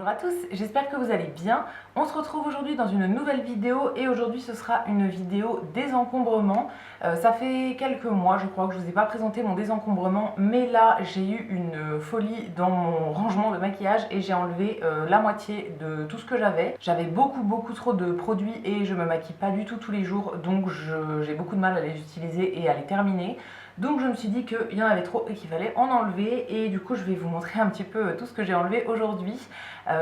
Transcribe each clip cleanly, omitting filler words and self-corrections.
Bonjour à tous, j'espère que vous allez bien. On se retrouve aujourd'hui dans une nouvelle vidéo et aujourd'hui ce sera une vidéo désencombrement. Ça fait quelques mois je crois que je ne vous ai pas présenté mon désencombrement, mais là j'ai eu une folie dans mon rangement de maquillage et j'ai enlevé la moitié de tout ce que j'avais. J'avais beaucoup trop de produits et je me maquille pas du tout tous les jours, donc j'ai beaucoup de mal à les utiliser et à les terminer. Donc je me suis dit qu'il y en avait trop et qu'il fallait en enlever, et du coup je vais vous montrer un petit peu tout ce que j'ai enlevé aujourd'hui.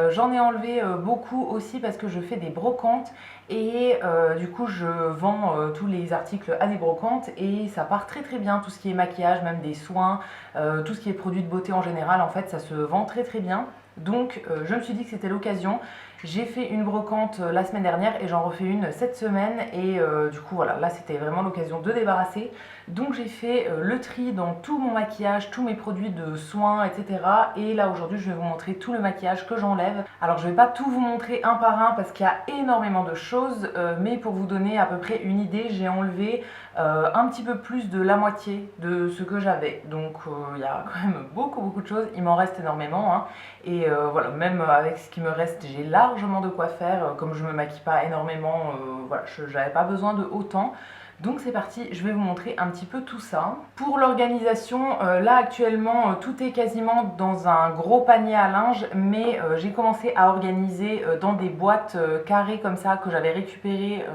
J'en ai enlevé beaucoup aussi parce que je fais des brocantes et du coup je vends tous les articles à des brocantes et ça part très bien, tout ce qui est maquillage, même des soins, tout ce qui est produits de beauté en général, en fait ça se vend très bien. Donc je me suis dit que c'était l'occasion. J'ai fait une brocante la semaine dernière et j'en refais une cette semaine et du coup voilà, là c'était vraiment l'occasion de débarrasser. Donc j'ai fait le tri dans tout mon maquillage, tous mes produits de soins, etc. Et là aujourd'hui je vais vous montrer tout le maquillage que j'enlève. Alors je vais pas tout vous montrer un par un parce qu'il y a énormément de choses, mais pour vous donner à peu près une idée, j'ai enlevé un petit peu plus de la moitié de ce que j'avais. Donc il y a quand même beaucoup de choses, il m'en reste énormément, hein. Et voilà, même avec ce qui me reste, j'ai largement de quoi faire. Comme je me maquille pas énormément, voilà, j'avais pas besoin de autant. Donc c'est parti, je vais vous montrer un petit peu tout ça. Pour l'organisation, là actuellement tout est quasiment dans un gros panier à linge, mais j'ai commencé à organiser dans des boîtes carrées comme ça que j'avais récupérées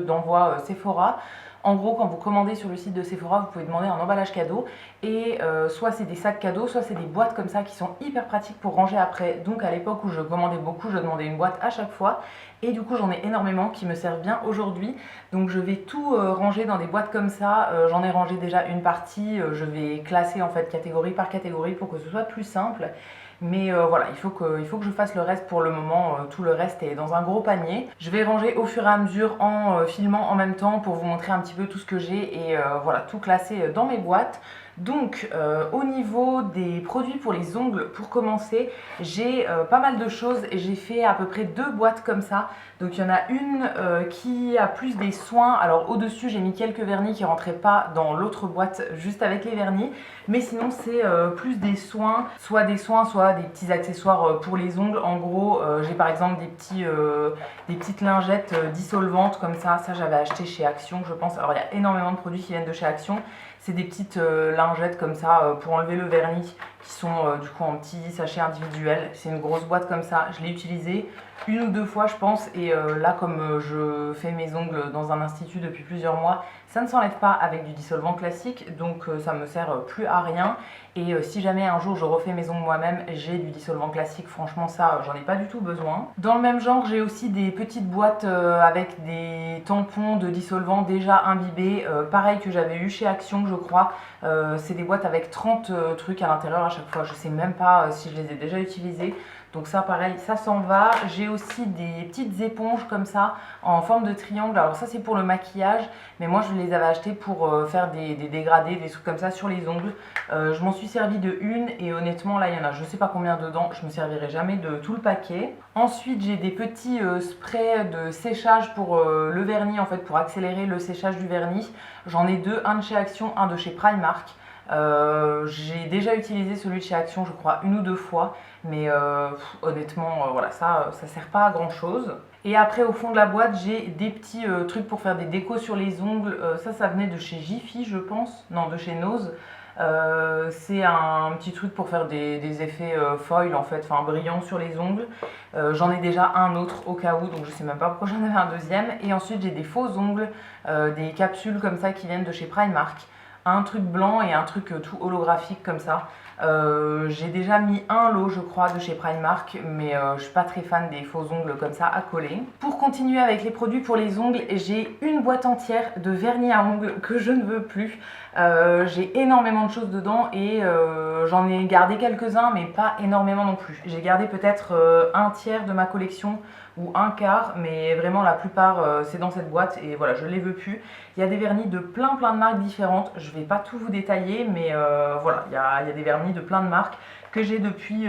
d'envoi Sephora. En gros, quand vous commandez sur le site de Sephora, vous pouvez demander un emballage cadeau et soit c'est des sacs cadeaux, soit c'est des boîtes comme ça qui sont hyper pratiques pour ranger après. Donc à l'époque où je commandais beaucoup, je demandais une boîte à chaque fois et du coup j'en ai énormément qui me servent bien aujourd'hui. Donc je vais tout ranger dans des boîtes comme ça. J'en ai rangé déjà une partie, je vais classer en fait catégorie par catégorie pour que ce soit plus simple. Mais voilà, il faut que je fasse le reste pour le moment. Tout le reste est dans un gros panier. Je vais ranger au fur et à mesure en filmant en même temps pour vous montrer un petit peu tout ce que j'ai et voilà, tout classer dans mes boîtes. Donc au niveau des produits pour les ongles, pour commencer, j'ai pas mal de choses et j'ai fait à peu près 2 boîtes comme ça. Donc il y en a une qui a plus des soins. Alors au dessus j'ai mis quelques vernis qui rentraient pas dans l'autre boîte juste avec les vernis, mais sinon c'est plus des soins, soit des petits accessoires pour les ongles. En gros j'ai par exemple des petites lingettes dissolvantes comme ça j'avais acheté chez Action je pense. Alors il y a énormément de produits qui viennent de chez Action. C'est des petites lingettes comme ça pour enlever le vernis qui sont du coup en petits sachets individuels. C'est une grosse boîte comme ça, je l'ai utilisée 1 ou 2 fois je pense et là comme je fais mes ongles dans un institut depuis plusieurs mois, ça ne s'enlève pas avec du dissolvant classique, donc ça me sert plus à rien. Et si jamais un jour je refais mes ongles moi-même, j'ai du dissolvant classique, franchement ça j'en ai pas du tout besoin. Dans le même genre j'ai aussi des petites boîtes avec des tampons de dissolvant déjà imbibés, pareil que j'avais eu chez Action je crois. C'est des boîtes avec 30 trucs à l'intérieur à chaque fois, je sais même pas si je les ai déjà utilisés. Donc ça pareil, ça s'en va. J'ai aussi des petites éponges comme ça en forme de triangle. Alors ça c'est pour le maquillage, mais moi je les avais achetées pour faire des dégradés, des trucs comme ça sur les ongles. Je m'en suis servi de une et honnêtement là il y en a je sais pas combien dedans, je me servirai jamais de tout le paquet. Ensuite j'ai des petits sprays de séchage pour le vernis, en fait pour accélérer le séchage du vernis. J'en ai 2, un de chez Action, un de chez Primark. J'ai déjà utilisé celui de chez Action je crois 1 ou 2 fois, mais honnêtement voilà, ça sert pas à grand chose. Et après au fond de la boîte j'ai des petits trucs pour faire des décos sur les ongles. Ça venait de chez Jiffy je pense, non de chez Nose. C'est un petit truc pour faire des effets foil en fait, enfin brillants sur les ongles. J'en ai déjà un autre au cas où, donc je sais même pas pourquoi j'en avais un deuxième. Et ensuite j'ai des faux ongles, des capsules comme ça qui viennent de chez Primark. Un truc blanc et un truc tout holographique comme ça. J'ai déjà mis un lot je crois de chez Primark, mais je suis pas très fan des faux ongles comme ça à coller. Pour continuer avec les produits pour les ongles, j'ai une boîte entière de vernis à ongles que je ne veux plus. J'ai énormément de choses dedans et j'en ai gardé quelques-uns mais pas énormément non plus. J'ai gardé peut-être un tiers de ma collection ou un quart, mais vraiment la plupart c'est dans cette boîte et voilà, je les veux plus. Il y a des vernis de plein de marques différentes, je vais pas tout vous détailler, mais voilà, il y a des vernis de plein de marques que j'ai depuis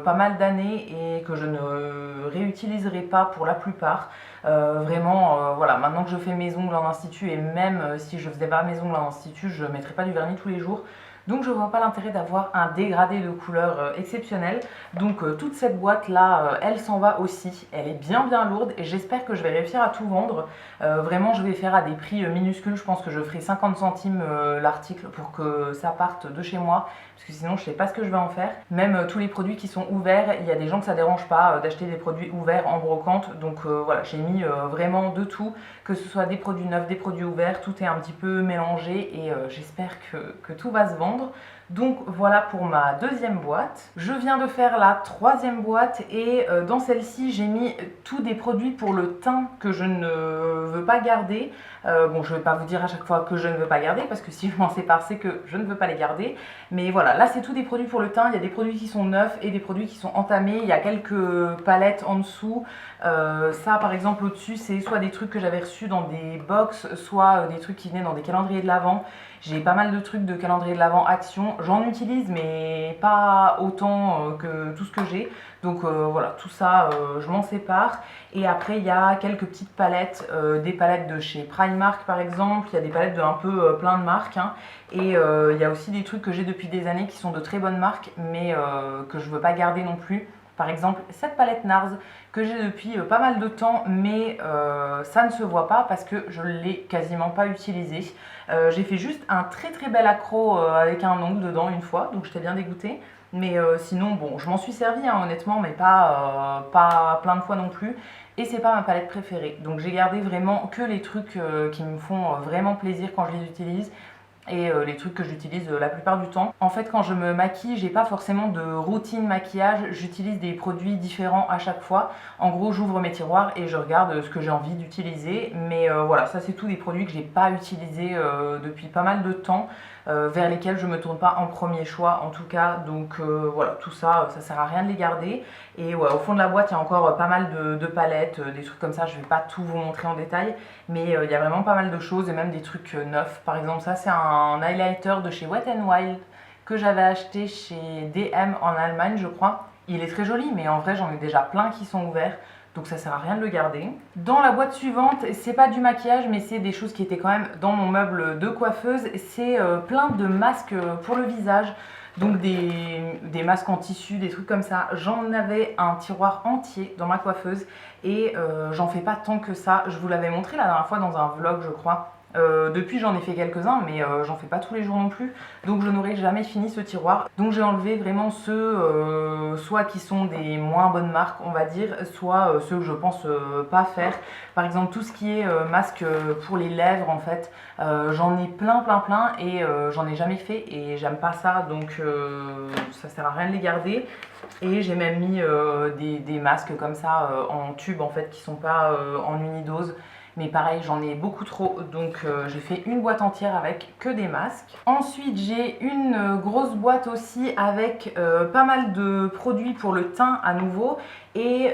pas mal d'années et que je ne réutiliserai pas pour la plupart. Vraiment, voilà, maintenant que je fais mes ongles en institut et même si je faisais pas mes ongles en institut, je mettrais pas du vernis tous les jours. donc je vois pas l'intérêt d'avoir un dégradé de couleur exceptionnel. Donc toute cette boîte là, elle s'en va aussi, elle est bien lourde et j'espère que je vais réussir à tout vendre. Vraiment je vais faire à des prix minuscules, je pense que je ferai 50 centimes l'article pour que ça parte de chez moi, parce que sinon je sais pas ce que je vais en faire. Même tous les produits qui sont ouverts, il y a des gens que ça dérange pas d'acheter des produits ouverts en brocante, donc voilà, j'ai mis vraiment de tout, que ce soit des produits neufs, des produits ouverts, tout est un petit peu mélangé et j'espère que tout va se vendre. Donc voilà pour ma deuxième boîte. Je viens de faire la troisième boîte et dans celle-ci j'ai mis tous des produits pour le teint que je ne veux pas garder. Bon, je ne vais pas vous dire à chaque fois que je ne veux pas garder parce que si je m'en sépare c'est que je ne veux pas les garder. Mais voilà, là c'est tous des produits pour le teint. Il y a des produits qui sont neufs et des produits qui sont entamés. Il y a quelques palettes en dessous. Ça par exemple au-dessus c'est soit des trucs que j'avais reçus dans des box, soit des trucs qui venaient dans des calendriers de l'Avent. J'ai pas mal de trucs de calendrier de l'Avent Action, j'en utilise mais pas autant que tout ce que j'ai. Donc voilà, tout ça je m'en sépare. Et après il y a quelques petites palettes, des palettes de chez Primark par exemple, il y a des palettes de un peu plein de marques hein. Et il y a aussi des trucs que j'ai depuis des années qui sont de très bonnes marques mais que je veux pas garder non plus. Par exemple, cette palette NARS que j'ai depuis pas mal de temps, mais ça ne se voit pas parce que je ne l'ai quasiment pas utilisée. J'ai fait juste un très bel accro avec un ongle dedans une fois, donc j'étais bien dégoûtée. Mais sinon, bon, je m'en suis servi hein, honnêtement, mais pas plein de fois non plus. Et c'est pas ma palette préférée. Donc j'ai gardé vraiment que les trucs qui me font vraiment plaisir quand je les utilise. Et les trucs que j'utilise la plupart du temps. En fait, quand je me maquille, j'ai pas forcément de routine maquillage, j'utilise des produits différents à chaque fois. En gros, j'ouvre mes tiroirs et je regarde ce que j'ai envie d'utiliser. Mais voilà, ça c'est tous des produits que j'ai pas utilisés depuis pas mal de temps, vers lesquels je me tourne pas en premier choix en tout cas. Donc voilà, tout ça, ça sert à rien de les garder. Et ouais, au fond de la boîte, il y a encore pas mal de palettes, des trucs comme ça. Je vais pas tout vous montrer en détail, mais il y a vraiment pas mal de choses et même des trucs neufs. Par exemple, ça c'est un highlighter de chez Wet n Wild que j'avais acheté chez DM en Allemagne, je crois. Il est très joli, mais en vrai, j'en ai déjà plein qui sont ouverts. Donc ça sert à rien de le garder. Dans la boîte suivante, c'est pas du maquillage, mais c'est des choses qui étaient quand même dans mon meuble de coiffeuse. C'est plein de masques pour le visage. Donc des masques en tissu, des trucs comme ça. J'en avais un tiroir entier dans ma coiffeuse et j'en fais pas tant que ça. Je vous l'avais montré la dernière fois dans un vlog, je crois. Depuis j'en ai fait quelques-uns mais j'en fais pas tous les jours non plus, donc je n'aurai jamais fini ce tiroir. Donc j'ai enlevé vraiment ceux soit qui sont des moins bonnes marques on va dire, soit ceux que je pense pas faire. Par exemple tout ce qui est masque pour les lèvres en fait, j'en ai plein et j'en ai jamais fait et j'aime pas ça, donc ça sert à rien de les garder. Et j'ai même mis des masques comme ça en tube en fait qui sont pas en unidose. Mais pareil, j'en ai beaucoup trop, donc j'ai fait une boîte entière avec que des masques. Ensuite, j'ai une grosse boîte aussi avec pas mal de produits pour le teint à nouveau et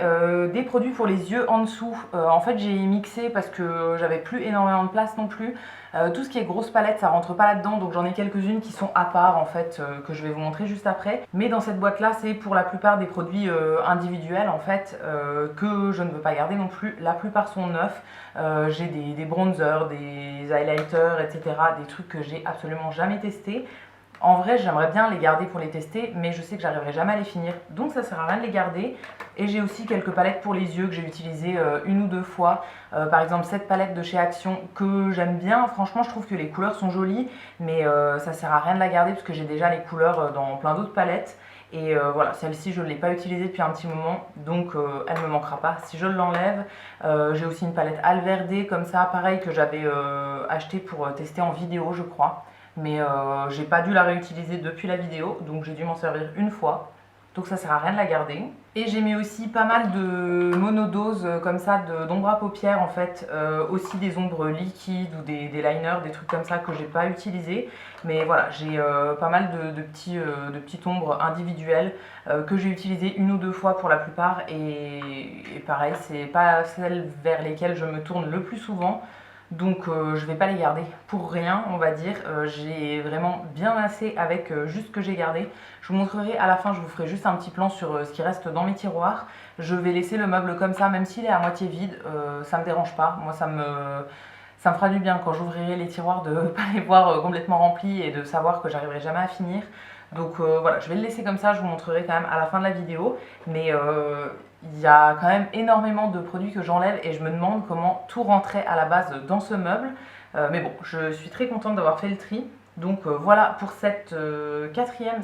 des produits pour les yeux en dessous. En fait, j'ai mixé parce que j'avais plus énormément de place non plus. Tout ce qui est grosse palette, ça rentre pas là-dedans, donc j'en ai quelques-unes qui sont à part en fait, que je vais vous montrer juste après. Mais dans cette boîte-là, c'est pour la plupart des produits individuels en fait, que je ne veux pas garder non plus. La plupart sont neufs. J'ai des bronzers, des highlighters, etc. Des trucs que j'ai absolument jamais testés. En vrai, j'aimerais bien les garder pour les tester, mais je sais que j'arriverai jamais à les finir, donc ça sert à rien de les garder. Et j'ai aussi quelques palettes pour les yeux que j'ai utilisées une ou deux fois. Par exemple, cette palette de chez Action que j'aime bien. Franchement, je trouve que les couleurs sont jolies, mais ça sert à rien de la garder parce que j'ai déjà les couleurs dans plein d'autres palettes. Et voilà, celle-ci je ne l'ai pas utilisée depuis un petit moment, donc elle ne me manquera pas si je l'enlève. J'ai aussi une palette Alverde comme ça, pareil, que j'avais acheté pour tester en vidéo je crois. Mais j'ai pas dû la réutiliser depuis la vidéo, donc j'ai dû m'en servir une fois. Donc ça sert à rien de la garder. Et j'ai mis aussi pas mal de monodoses comme ça d'ombre à paupières en fait, aussi des ombres liquides ou des liners, des trucs comme ça que j'ai pas utilisé. Mais voilà, j'ai pas mal de petites ombres individuelles que j'ai utilisées une ou deux fois pour la plupart. Et pareil, c'est pas celles vers lesquelles je me tourne le plus souvent. Donc je vais pas les garder pour rien on va dire, j'ai vraiment bien assez avec juste ce que j'ai gardé. Je vous montrerai à la fin, je vous ferai juste un petit plan sur ce qui reste dans mes tiroirs. Je vais laisser le meuble comme ça, même s'il est à moitié vide, ça me dérange pas, moi ça Ça me fera du bien quand j'ouvrirai les tiroirs de ne pas les voir complètement remplis et de savoir que j'arriverai jamais à finir. Donc voilà, je vais le laisser comme ça, je vous montrerai quand même à la fin de la vidéo. Mais il y a quand même énormément de produits que j'enlève et je me demande comment tout rentrait à la base dans ce meuble. Mais bon, je suis très contente d'avoir fait le tri. Donc voilà pour cette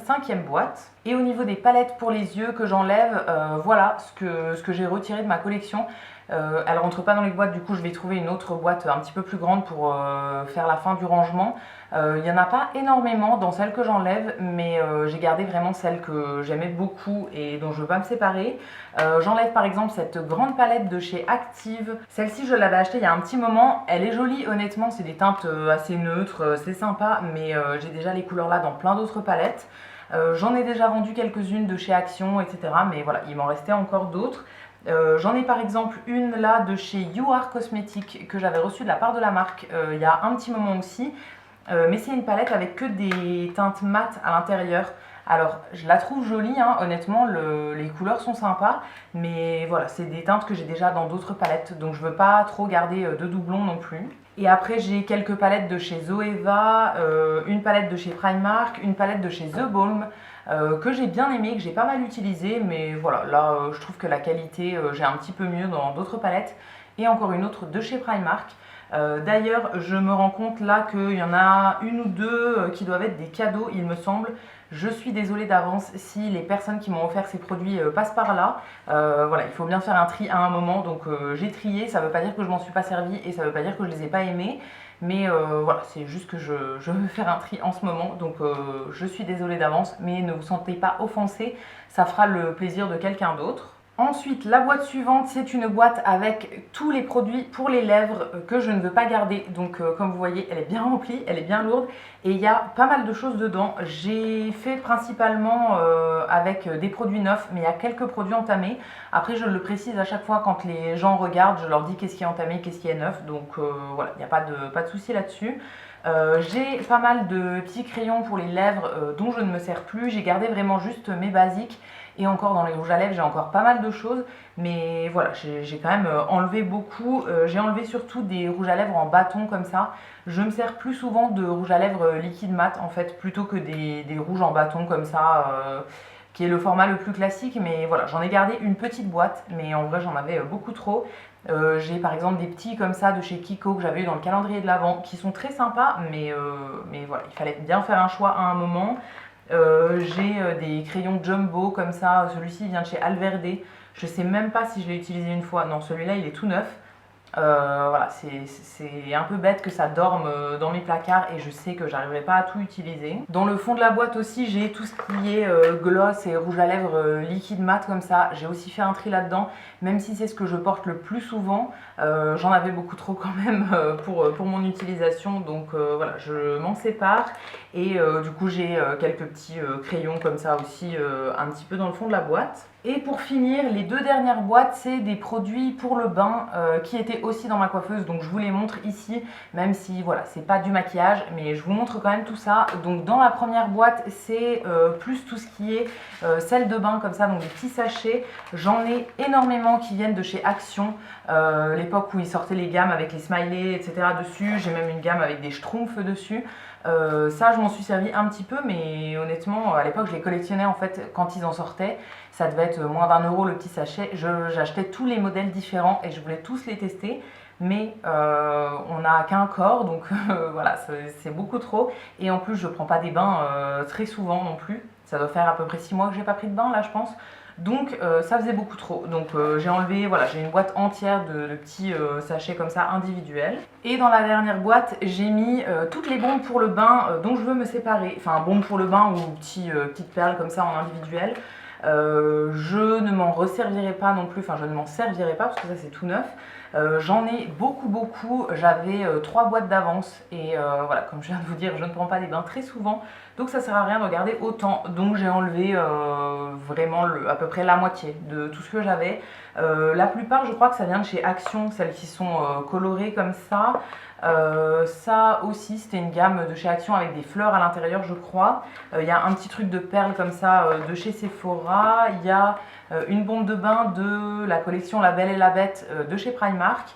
cinquième boîte. Et au niveau des palettes pour les yeux que j'enlève, voilà ce que j'ai retiré de ma collection. Elle rentre pas dans les boîtes, du coup je vais trouver une autre boîte un petit peu plus grande pour faire la fin du rangement. Il n'y en a pas énormément dans celles que j'enlève, mais j'ai gardé vraiment celles que j'aimais beaucoup et dont je ne veux pas me séparer. J'enlève par exemple cette grande palette de chez Active. Celle-ci je l'avais achetée il y a un petit moment, elle est jolie honnêtement, c'est des teintes assez neutres, c'est sympa, mais j'ai déjà les couleurs là dans plein d'autres palettes. J'en ai déjà vendu quelques-unes de chez Action, etc. Mais voilà, il m'en restait encore d'autres. J'en ai par exemple une là de chez You Are Cosmetics que j'avais reçue de la part de la marque il y a un petit moment aussi. Mais c'est une palette avec que des teintes mates à l'intérieur. Alors je la trouve jolie, hein, honnêtement, les couleurs sont sympas. Mais voilà, c'est des teintes que j'ai déjà dans d'autres palettes. Donc je veux pas trop garder de doublons non plus. Et après j'ai quelques palettes de chez Zoeva, une palette de chez Primark, une palette de chez The Balm. Que j'ai bien aimé, que j'ai pas mal utilisé, mais voilà, là je trouve que la qualité j'ai un petit peu mieux dans d'autres palettes. Et encore une autre de chez Primark. D'ailleurs, je me rends compte là qu'il y en a une ou deux qui doivent être des cadeaux, il me semble. Je suis désolée d'avance si les personnes qui m'ont offert ces produits passent par là. Voilà, il faut bien faire un tri à un moment, donc j'ai trié, ça ne veut pas dire que je m'en suis pas servie et ça ne veut pas dire que je les ai pas aimés. Mais voilà, c'est juste que je veux faire un tri en ce moment, donc je suis désolée d'avance, mais ne vous sentez pas offensés, ça fera le plaisir de quelqu'un d'autre. Ensuite, la boîte suivante, c'est une boîte avec tous les produits pour les lèvres que je ne veux pas garder. Donc comme vous voyez, elle est bien remplie, elle est bien lourde et il y a pas mal de choses dedans. J'ai fait principalement avec des produits neufs, mais il y a quelques produits entamés. Après, je le précise à chaque fois quand les gens regardent, je leur dis qu'est-ce qui est entamé, qu'est-ce qui est neuf. Donc voilà, il n'y a pas de souci là-dessus. J'ai pas mal de petits crayons pour les lèvres dont je ne me sers plus. J'ai gardé vraiment juste mes basiques. Et encore dans les rouges à lèvres, j'ai encore pas mal de choses. Mais voilà, j'ai quand même enlevé beaucoup. J'ai enlevé surtout des rouges à lèvres en bâton comme ça. Je me sers plus souvent de rouge à lèvres liquide mat en fait, plutôt que des rouges en bâton comme ça, qui est le format le plus classique. Mais voilà, j'en ai gardé une petite boîte, mais en vrai j'en avais beaucoup trop. J'ai par exemple des petits comme ça de chez Kiko que j'avais eu dans le calendrier de l'Avent, qui sont très sympas, mais voilà, il fallait bien faire un choix à un moment. J'ai des crayons jumbo comme ça, celui-ci vient de chez Alverde, je sais même pas si je l'ai utilisé une fois, non celui-là il est tout neuf. Voilà, c'est un peu bête que ça dorme dans mes placards et je sais que j'arriverai pas à tout utiliser. Dans le fond de la boîte aussi, j'ai tout ce qui est gloss et rouge à lèvres liquide mat comme ça. J'ai aussi fait un tri là-dedans, même si c'est ce que je porte le plus souvent. J'en avais beaucoup trop quand même pour mon utilisation, donc voilà, je m'en sépare. Et du coup, j'ai quelques petits crayons comme ça aussi un petit peu dans le fond de la boîte. Et pour finir, les deux dernières boîtes, c'est des produits pour le bain qui étaient aussi dans ma coiffeuse. Donc je vous les montre ici, même si voilà, c'est pas du maquillage, mais je vous montre quand même tout ça. Donc dans la première boîte, c'est plus tout ce qui est sel de bain comme ça, donc des petits sachets. J'en ai énormément qui viennent de chez Action, l'époque où ils sortaient les gammes avec les smileys, etc. dessus. J'ai même une gamme avec des schtroumpfs dessus. Ça, je m'en suis servi un petit peu, mais honnêtement, à l'époque, je les collectionnais en fait quand ils en sortaient. Ça devait être moins d'1 € le petit sachet. J'achetais tous les modèles différents et je voulais tous les tester. Mais on n'a qu'un corps, donc voilà, c'est beaucoup trop. Et en plus, je ne prends pas des bains très souvent non plus. Ça doit faire à peu près 6 mois que j'ai pas pris de bain là, je pense. Donc ça faisait beaucoup trop. Donc j'ai enlevé, voilà, j'ai une boîte entière de petits sachets comme ça individuels. Et dans la dernière boîte, j'ai mis toutes les bombes pour le bain dont je veux me séparer. Enfin, bombes pour le bain ou petites perles comme ça en individuel. Je ne m'en resservirai pas non plus, enfin je ne m'en servirai pas parce que ça c'est tout neuf. J'en ai beaucoup, j'avais 3 boîtes d'avance et voilà, comme je viens de vous dire, je ne prends pas des bains très souvent, donc ça sert à rien de regarder autant. Donc j'ai enlevé vraiment à peu près la moitié de tout ce que j'avais. La plupart, je crois que ça vient de chez Action, celles qui sont colorées comme ça. Ça aussi, c'était une gamme de chez Action avec des fleurs à l'intérieur, je crois. Il y a un petit truc de perles comme ça de chez Sephora. Il y a une bombe de bain de la collection La Belle et la Bête de chez Primark.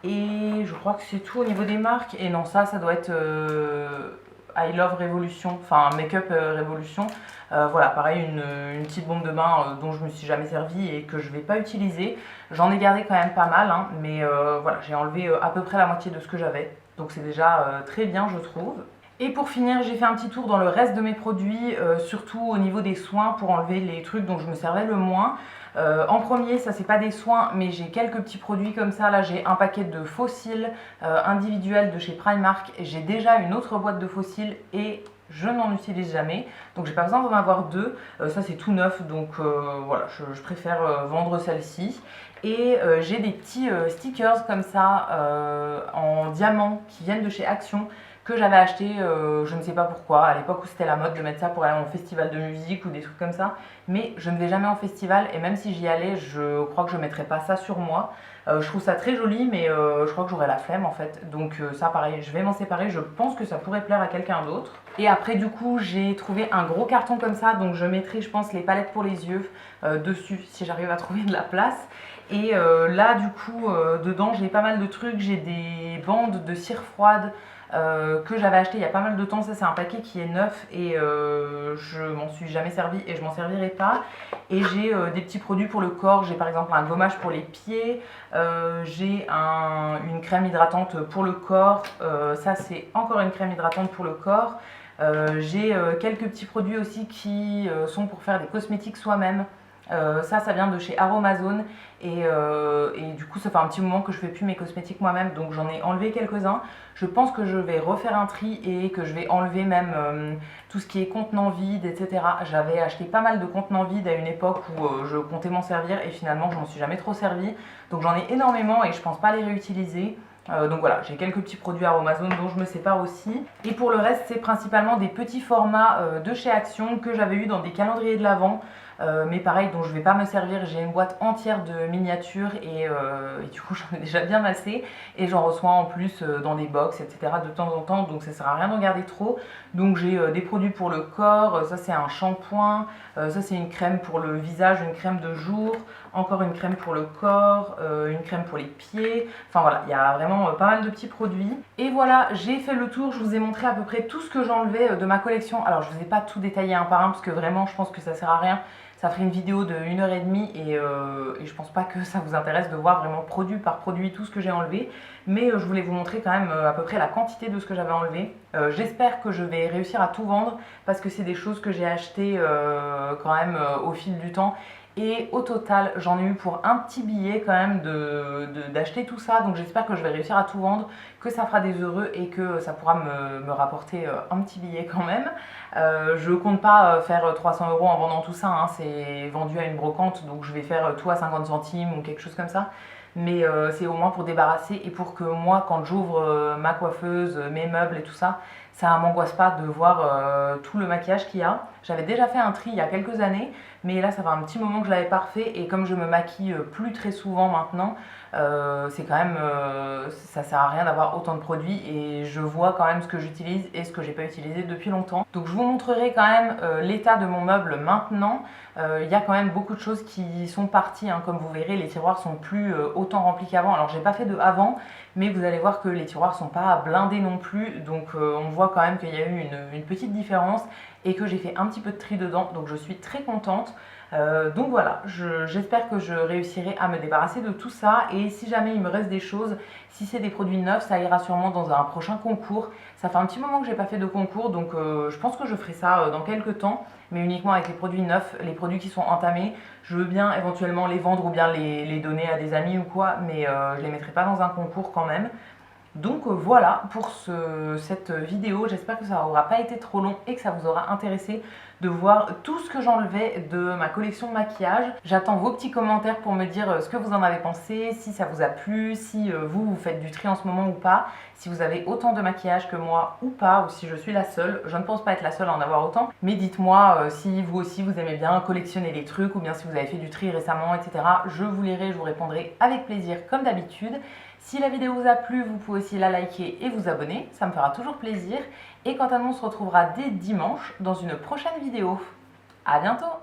Et je crois que c'est tout au niveau des marques. Et non, ça doit être I Love Revolution, enfin Make-up Revolution. Voilà, pareil, une petite bombe de bain dont je me suis jamais servi et que je vais pas utiliser. J'en ai gardé quand même pas mal, hein, mais voilà, j'ai enlevé à peu près la moitié de ce que j'avais. Donc c'est déjà très bien, je trouve. Et pour finir, j'ai fait un petit tour dans le reste de mes produits, surtout au niveau des soins pour enlever les trucs dont je me servais le moins. En premier, ça c'est pas des soins, mais j'ai quelques petits produits comme ça. Là j'ai un paquet de faux cils individuels de chez Primark. J'ai déjà une autre boîte de faux cils et je n'en utilise jamais. Donc j'ai pas besoin d'en avoir deux. Ça c'est tout neuf, donc voilà, je préfère vendre celle-ci. Et j'ai des petits stickers comme ça en diamant qui viennent de chez Action, que j'avais acheté, je ne sais pas pourquoi, à l'époque où c'était la mode de mettre ça pour aller en festival de musique ou des trucs comme ça. Mais je ne vais jamais en festival et même si j'y allais, je crois que je ne mettrais pas ça sur moi. Je trouve ça très joli, mais je crois que j'aurais la flemme en fait. Donc ça pareil, je vais m'en séparer, je pense que ça pourrait plaire à quelqu'un d'autre. Et après du coup, j'ai trouvé un gros carton comme ça, donc je mettrai je pense les palettes pour les yeux dessus si j'arrive à trouver de la place. Et là du coup, dedans j'ai pas mal de trucs, j'ai des bandes de cire froide que j'avais acheté il y a pas mal de temps. Ça c'est un paquet qui est neuf et je m'en suis jamais servi et je m'en servirai pas. Et j'ai des petits produits pour le corps. J'ai par exemple un gommage pour les pieds, j'ai une crème hydratante pour le corps. Ça c'est encore une crème hydratante pour le corps. J'ai quelques petits produits aussi qui sont pour faire des cosmétiques soi-même. Ça vient de chez Aromazone et du coup ça fait un petit moment que je fais plus mes cosmétiques moi-même, donc j'en ai enlevé quelques-uns. Je pense que je vais refaire un tri et que je vais enlever même tout ce qui est contenant vide, etc. J'avais acheté pas mal de contenants vides à une époque où je comptais m'en servir et finalement je m'en suis jamais trop servi, donc j'en ai énormément et je pense pas les réutiliser. Donc voilà, j'ai quelques petits produits Aromazone dont je me sépare aussi. Et pour le reste, c'est principalement des petits formats de chez Action que j'avais eu dans des calendriers de l'Avent. Mais pareil, dont je ne vais pas me servir. J'ai une boîte entière de miniatures et du coup j'en ai déjà bien massé. Et j'en reçois en plus dans des box, etc. de temps en temps. Donc ça ne sert à rien d'en garder trop. Donc j'ai des produits pour le corps. Ça c'est un shampoing. Ça c'est une crème pour le visage, une crème de jour. Encore une crème pour le corps, une crème pour les pieds. Enfin voilà, il y a vraiment pas mal de petits produits. Et voilà, j'ai fait le tour. Je vous ai montré à peu près tout ce que j'enlevais de ma collection. Alors je ne vous ai pas tout détaillé un par un parce que vraiment je pense que ça sert à rien. Ça ferait une vidéo de 1h30 et je pense pas que ça vous intéresse de voir vraiment produit par produit tout ce que j'ai enlevé. Mais je voulais vous montrer quand même à peu près la quantité de ce que j'avais enlevé. J'espère que je vais réussir à tout vendre parce que c'est des choses que j'ai achetées quand même au fil du temps. Et au total, j'en ai eu pour un petit billet quand même d'acheter tout ça. Donc j'espère que je vais réussir à tout vendre, que ça fera des heureux et que ça pourra me rapporter un petit billet quand même. Je compte pas faire 300 € en vendant tout ça, hein. C'est vendu à une brocante, donc je vais faire tout à 50 centimes ou quelque chose comme ça. Mais c'est au moins pour débarrasser et pour que moi, quand j'ouvre ma coiffeuse, mes meubles et tout ça, ça m'angoisse pas de voir tout le maquillage qu'il y a. J'avais déjà fait un tri il y a quelques années, mais là ça fait un petit moment que je l'avais pas refait et comme je me maquille plus très souvent maintenant, c'est quand même, ça sert à rien d'avoir autant de produits et je vois quand même ce que j'utilise et ce que j'ai pas utilisé depuis longtemps. Donc je vous montrerai quand même l'état de mon meuble maintenant. Il y a quand même beaucoup de choses qui sont parties, hein. Comme vous verrez, les tiroirs sont plus autant remplis qu'avant. Alors j'ai pas fait de avant, mais vous allez voir que les tiroirs sont pas blindés non plus, donc on voit quand même qu'il y a eu une petite différence et que j'ai fait un petit peu de tri dedans, donc je suis très contente. Donc voilà, j'espère que je réussirai à me débarrasser de tout ça et si jamais il me reste des choses, si c'est des produits neufs, ça ira sûrement dans un prochain concours. Ça fait un petit moment que j'ai pas fait de concours, donc je pense que je ferai ça dans quelques temps, mais uniquement avec les produits neufs, les produits qui sont entamés. Je veux bien éventuellement les vendre ou bien les donner à des amis ou quoi, mais je les mettrai pas dans un concours quand même. Donc voilà pour cette vidéo, j'espère que ça n'aura pas été trop long et que ça vous aura intéressé de voir tout ce que j'enlevais de ma collection de maquillage. J'attends vos petits commentaires pour me dire ce que vous en avez pensé, si ça vous a plu, si vous faites du tri en ce moment ou pas, si vous avez autant de maquillage que moi ou pas, ou si je suis la seule. Je ne pense pas être la seule à en avoir autant, mais dites-moi si vous aussi vous aimez bien collectionner les trucs ou bien si vous avez fait du tri récemment, etc. Je vous lirai, je vous répondrai avec plaisir comme d'habitude. Si la vidéo vous a plu, vous pouvez aussi la liker et vous abonner, ça me fera toujours plaisir. Et quant à nous, on se retrouvera dès dimanche dans une prochaine vidéo. À bientôt!